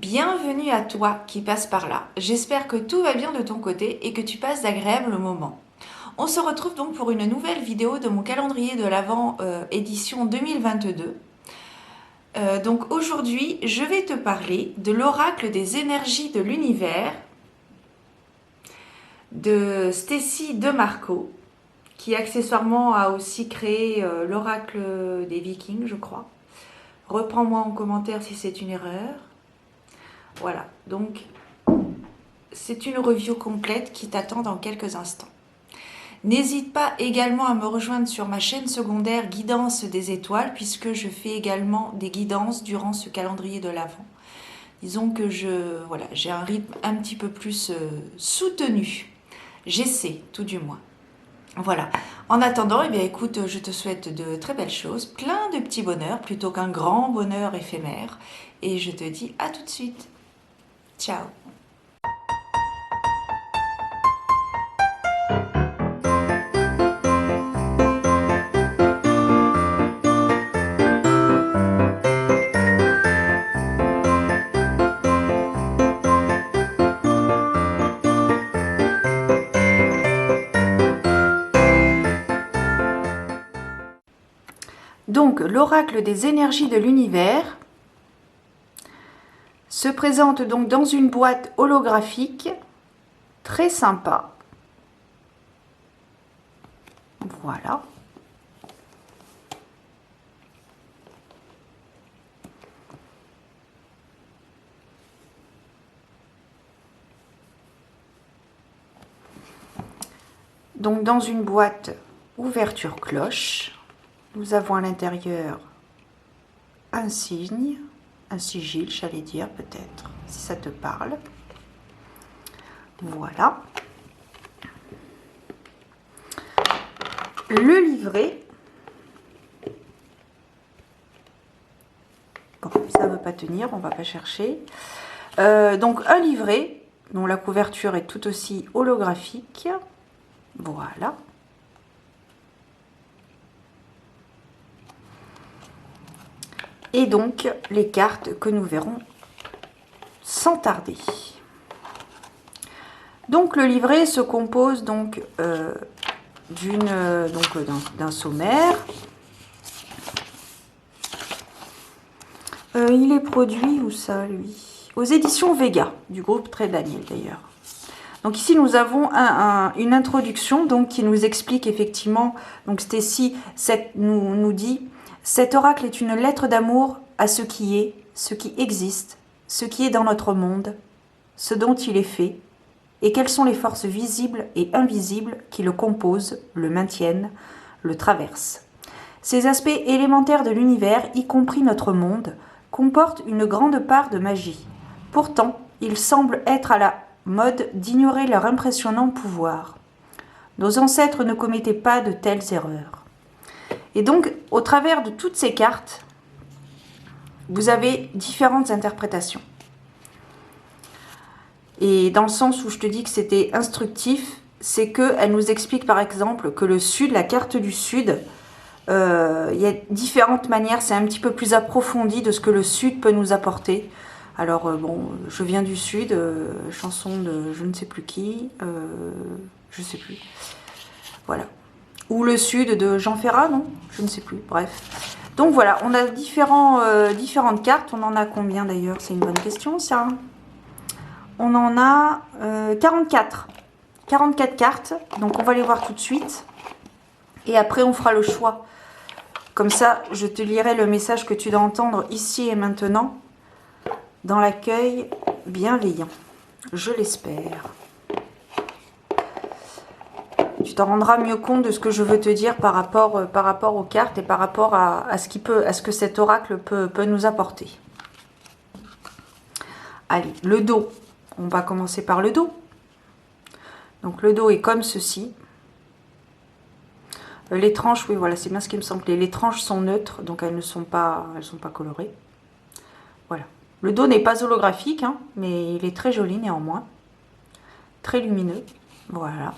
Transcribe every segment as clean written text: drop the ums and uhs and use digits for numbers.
Bienvenue à toi qui passe par là. J'espère que tout va bien de ton côté et que tu passes d'agréables moments. On se retrouve donc pour une nouvelle vidéo de mon calendrier de l'Avent édition 2022. Donc aujourd'hui, je vais te parler de l'oracle des énergies de l'univers de Stacy DeMarco, qui accessoirement a aussi créé l'oracle des Vikings, je crois. Reprends-moi en commentaire si c'est une erreur. Voilà, donc c'est une review complète qui t'attend dans quelques instants. N'hésite pas également à me rejoindre sur ma chaîne secondaire Guidance des étoiles, puisque je fais également des guidances durant ce calendrier de l'Avent. Disons que j'ai un rythme un petit peu plus soutenu. J'essaie, tout du moins. Voilà. En attendant, eh bien, écoute, je te souhaite de très belles choses, plein de petits bonheurs, plutôt qu'un grand bonheur éphémère. Et je te dis à tout de suite. Ciao. Donc, l'oracle des énergies de l'univers se présente donc dans une boîte holographique très sympa. Voilà. Donc, dans une boîte ouverture cloche, nous avons à l'intérieur un signe, un sigil, j'allais dire peut-être, si ça te parle. Voilà. Le livret. Bon, ça ne veut pas tenir, on ne va pas chercher. Donc un livret dont la couverture est tout aussi holographique. Voilà. Et donc les cartes que nous verrons sans tarder. Donc le livret se compose donc d'un sommaire. Il est produit où ça, lui? Aux éditions Vega, du groupe Très Daniel d'ailleurs. Donc ici nous avons une introduction donc, qui nous explique effectivement, donc Stacy nous dit: cet oracle est une lettre d'amour à ce qui est, ce qui existe, ce qui est dans notre monde, ce dont il est fait, et quelles sont les forces visibles et invisibles qui le composent, le maintiennent, le traversent. Ces aspects élémentaires de l'univers, y compris notre monde, comportent une grande part de magie. Pourtant, il semble être à la mode d'ignorer leur impressionnant pouvoir. Nos ancêtres ne commettaient pas de telles erreurs. Et donc, au travers de toutes ces cartes, vous avez différentes interprétations. Et dans le sens où je te dis que c'était instructif, c'est qu'elle nous explique par exemple que le Sud, la carte du Sud, il y a différentes manières, c'est un petit peu plus approfondi de ce que le Sud peut nous apporter. Alors bon, je viens du Sud, chanson de je ne sais plus qui, je ne sais plus. Voilà. Ou le Sud de Jean Ferrat, non? Je ne sais plus, bref. Donc voilà, on a différentes cartes. On en a combien d'ailleurs? C'est une bonne question ça. On en a 44. 44 cartes, donc on va les voir tout de suite. Et après on fera le choix. Comme ça, je te lirai le message que tu dois entendre ici et maintenant dans l'accueil bienveillant. Je l'espère. Tu t'en rendras mieux compte de ce que je veux te dire par rapport aux cartes et par rapport à ce que cet oracle peut nous apporter. Allez, le dos. On va commencer par le dos. Donc le dos est comme ceci. Les tranches, oui, voilà, c'est bien ce qui me semblait. Les tranches sont neutres, donc elles ne sont pas colorées. Voilà. Le dos n'est pas holographique, hein, mais il est très joli néanmoins. Très lumineux. Voilà.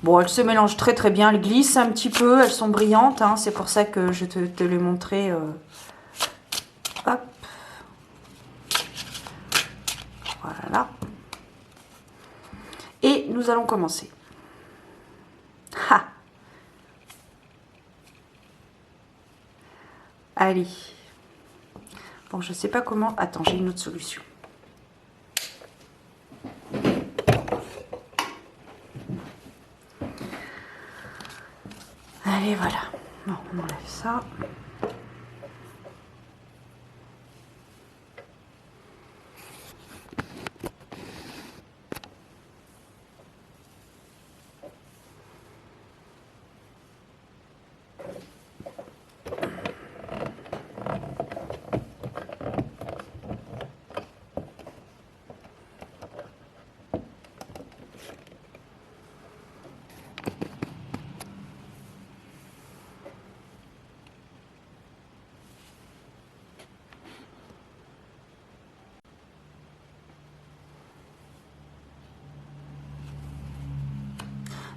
Bon, elles se mélangent très très bien. Elles glissent un petit peu, elles sont brillantes. Hein, c'est pour ça que je te l'ai montré. Hop. Voilà. Et nous allons commencer. Ha! Allez. Bon, je sais pas comment... Attends, j'ai une autre solution. Allez, voilà. Bon, on enlève ça.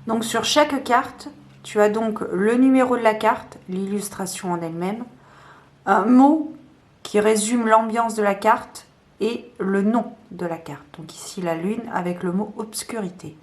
Donc sur chaque carte, tu as donc le numéro de la carte, l'illustration en elle-même, un mot qui résume l'ambiance de la carte et le nom de la carte. Donc ici la lune avec le mot obscurité.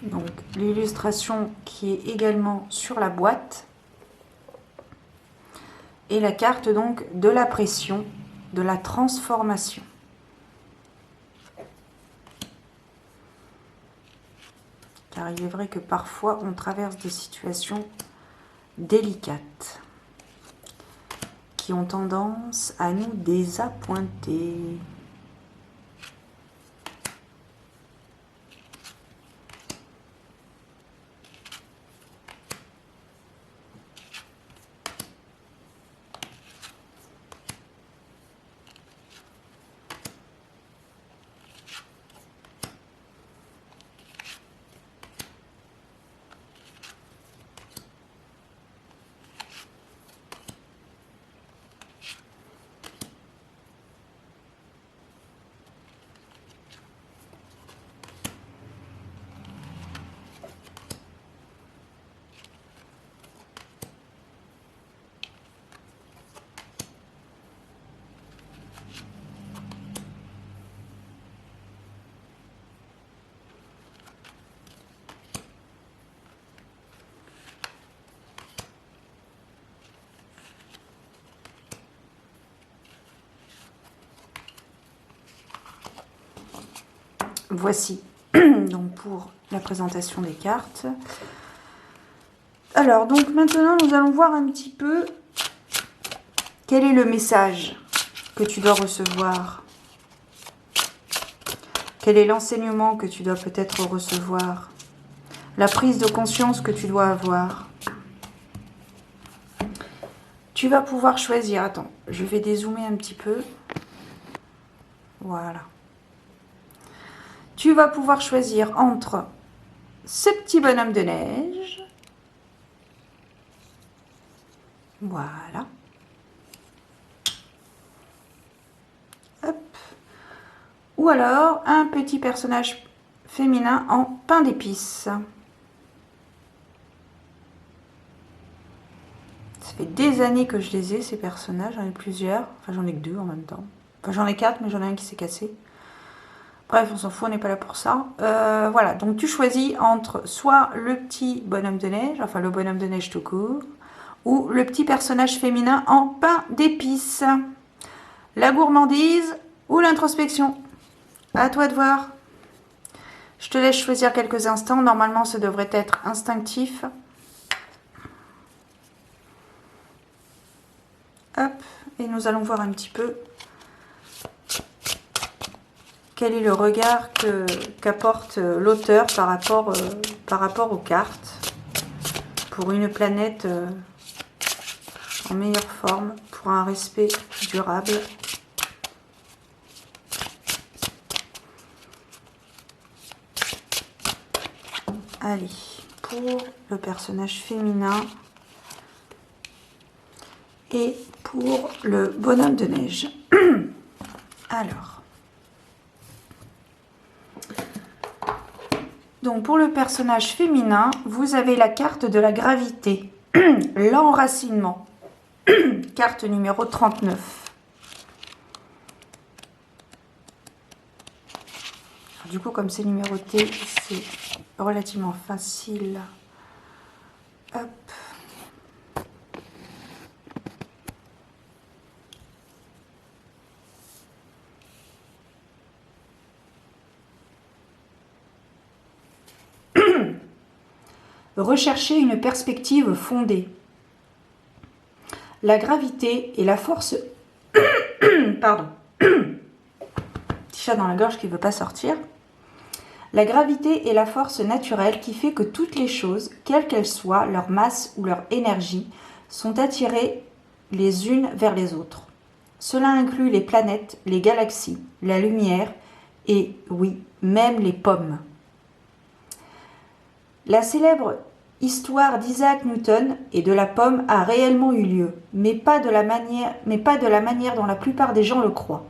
Donc l'illustration qui est également sur la boîte et la carte donc de la pression, de la transformation. Car il est vrai que parfois on traverse des situations délicates qui ont tendance à nous désappointer. Voici donc pour la présentation des cartes. Alors, donc maintenant, nous allons voir un petit peu quel est le message que tu dois recevoir. Quel est l'enseignement que tu dois peut-être recevoir. La prise de conscience que tu dois avoir. Tu vas pouvoir choisir. Attends, je vais dézoomer un petit peu. Voilà. Tu vas pouvoir choisir entre ce petit bonhomme de neige. Voilà. Hop. Ou alors un petit personnage féminin en pain d'épices. Ça fait des années que je les ai, ces personnages. J'en ai plusieurs. Enfin, j'en ai que 2 en même temps. Enfin, j'en ai 4, mais j'en ai un qui s'est cassé. Bref, on s'en fout, on n'est pas là pour ça. Voilà, donc tu choisis entre soit le petit bonhomme de neige, enfin le bonhomme de neige tout court, ou le petit personnage féminin en pain d'épices. La gourmandise ou l'introspection. À toi de voir. Je te laisse choisir quelques instants. Normalement, ça devrait être instinctif. Hop, et nous allons voir un petit peu quel est le regard qu'apporte l'auteur par rapport aux cartes pour une planète en meilleure forme, pour un respect durable. Allez, pour le personnage féminin et pour le bonhomme de neige. Alors. Donc pour le personnage féminin, vous avez la carte de la gravité, l'enracinement, carte numéro 39. Du coup, comme c'est numéroté, c'est relativement facile. Hop. Rechercher une perspective fondée. La gravité et la force... Pardon. Petit chat dans la gorge qui ne veut pas sortir. La gravité est la force naturelle qui fait que toutes les choses, quelles qu'elles soient, leur masse ou leur énergie, sont attirées les unes vers les autres. Cela inclut les planètes, les galaxies, la lumière et, oui, même les pommes. La célèbre histoire d'Isaac Newton et de la pomme a réellement eu lieu, mais pas de la manière dont la plupart des gens le croient.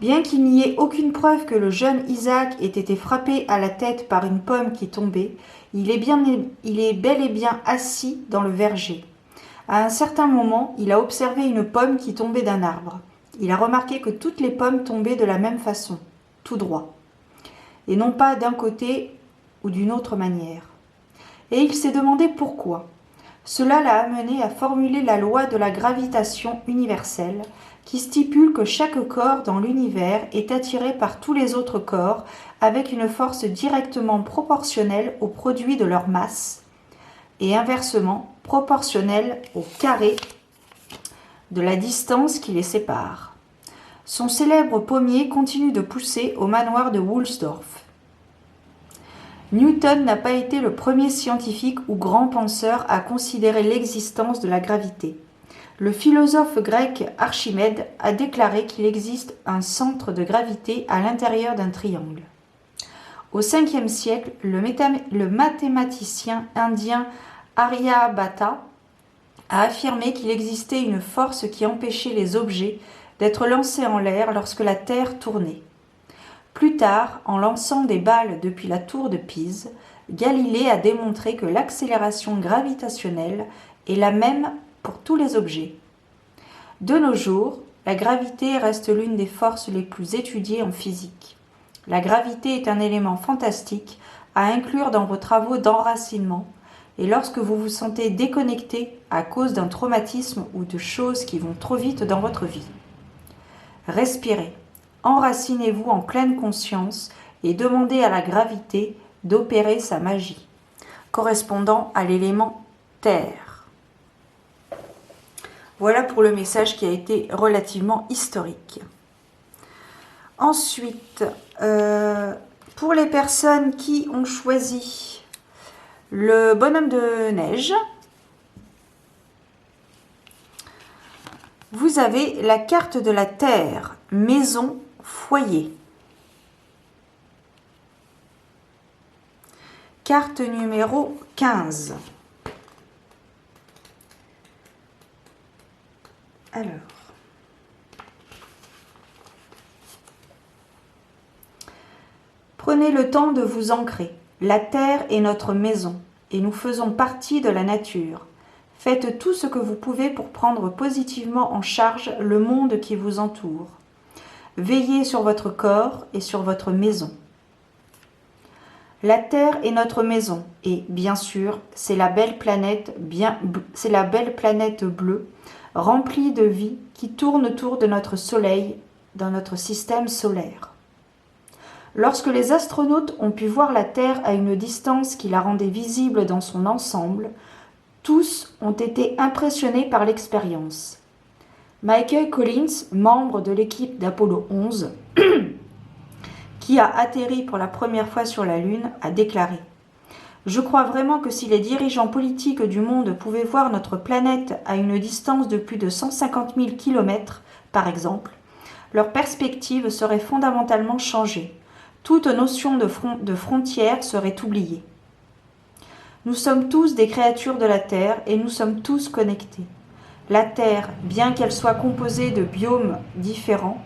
Bien qu'il n'y ait aucune preuve que le jeune Isaac ait été frappé à la tête par une pomme qui tombait, il est bel et bien assis dans le verger. À un certain moment, il a observé une pomme qui tombait d'un arbre. Il a remarqué que toutes les pommes tombaient de la même façon, tout droit, et non pas d'un côté ou d'une autre manière. Et il s'est demandé pourquoi. Cela l'a amené à formuler la loi de la gravitation universelle, qui stipule que chaque corps dans l'univers est attiré par tous les autres corps avec une force directement proportionnelle au produit de leur masse, et inversement proportionnelle au carré de la distance qui les sépare. Son célèbre pommier continue de pousser au manoir de Woolsdorf. Newton n'a pas été le premier scientifique ou grand penseur à considérer l'existence de la gravité. Le philosophe grec Archimède a déclaré qu'il existe un centre de gravité à l'intérieur d'un triangle. Au 5e siècle, le mathématicien indien Aryabhata a affirmé qu'il existait une force qui empêchait les objets d'être lancés en l'air lorsque la Terre tournait. Plus tard, en lançant des balles depuis la tour de Pise, Galilée a démontré que l'accélération gravitationnelle est la même pour tous les objets. De nos jours, la gravité reste l'une des forces les plus étudiées en physique. La gravité est un élément fantastique à inclure dans vos travaux d'enracinement et lorsque vous vous sentez déconnecté à cause d'un traumatisme ou de choses qui vont trop vite dans votre vie. Respirez. Enracinez-vous en pleine conscience et demandez à la gravité d'opérer sa magie, correspondant à l'élément terre. Voilà pour le message qui a été relativement historique. Ensuite, pour les personnes qui ont choisi le bonhomme de neige, vous avez la carte de la terre, maison, foyer. Carte numéro 15. Alors. Prenez le temps de vous ancrer. La terre est notre maison et nous faisons partie de la nature. Faites tout ce que vous pouvez pour prendre positivement en charge le monde qui vous entoure. Veillez sur votre corps et sur votre maison. La Terre est notre maison et, bien sûr, c'est la belle planète bleue remplie de vie, qui tourne autour de notre Soleil, dans notre système solaire. Lorsque les astronautes ont pu voir la Terre à une distance qui la rendait visible dans son ensemble, tous ont été impressionnés par l'expérience. Michael Collins, membre de l'équipe d'Apollo 11, qui a atterri pour la première fois sur la Lune, a déclaré « Je crois vraiment que si les dirigeants politiques du monde pouvaient voir notre planète à une distance de plus de 150 000 km, par exemple, leur perspective serait fondamentalement changée. Toute notion de frontière serait oubliée. Nous sommes tous des créatures de la Terre et nous sommes tous connectés. La Terre, bien qu'elle soit composée de biomes différents,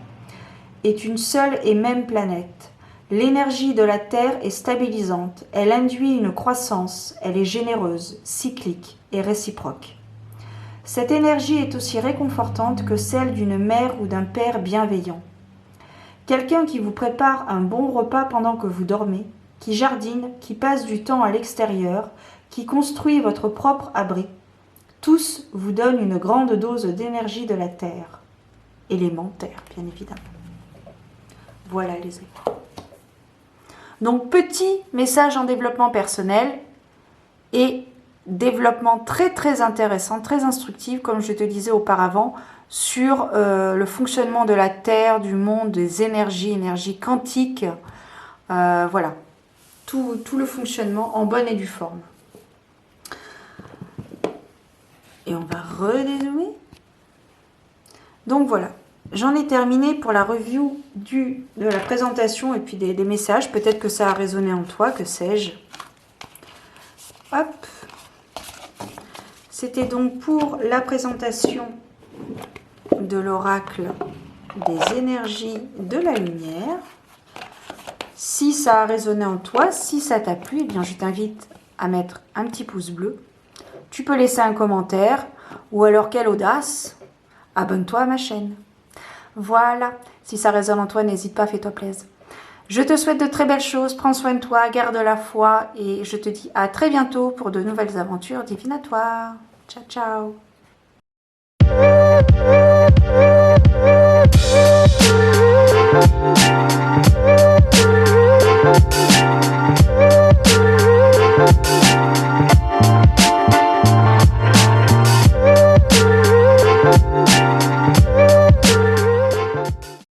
est une seule et même planète. L'énergie de la Terre est stabilisante, elle induit une croissance, elle est généreuse, cyclique et réciproque. Cette énergie est aussi réconfortante que celle d'une mère ou d'un père bienveillant. Quelqu'un qui vous prépare un bon repas pendant que vous dormez, qui jardine, qui passe du temps à l'extérieur, qui construit votre propre abri, tous vous donnent une grande dose d'énergie de la Terre, élémentaire bien évidemment. Voilà les amis. Donc petit message en développement personnel et développement très intéressant, très instructif comme je te disais auparavant sur le fonctionnement de la Terre, du monde, des énergies quantiques, voilà, tout le fonctionnement en bonne et due forme. Et on va redézoomer. Donc voilà, j'en ai terminé pour la review de la présentation et puis des messages. Peut-être que ça a résonné en toi, que sais-je. Hop. C'était donc pour la présentation de l'oracle des énergies de la lumière. Si ça a résonné en toi, si ça t'a plu, eh bien je t'invite à mettre un petit pouce bleu. Tu peux laisser un commentaire ou alors quelle audace, abonne-toi à ma chaîne. Voilà, si ça résonne en toi, n'hésite pas, fais-toi plaisir. Je te souhaite de très belles choses, prends soin de toi, garde la foi et je te dis à très bientôt pour de nouvelles aventures divinatoires. Ciao, ciao.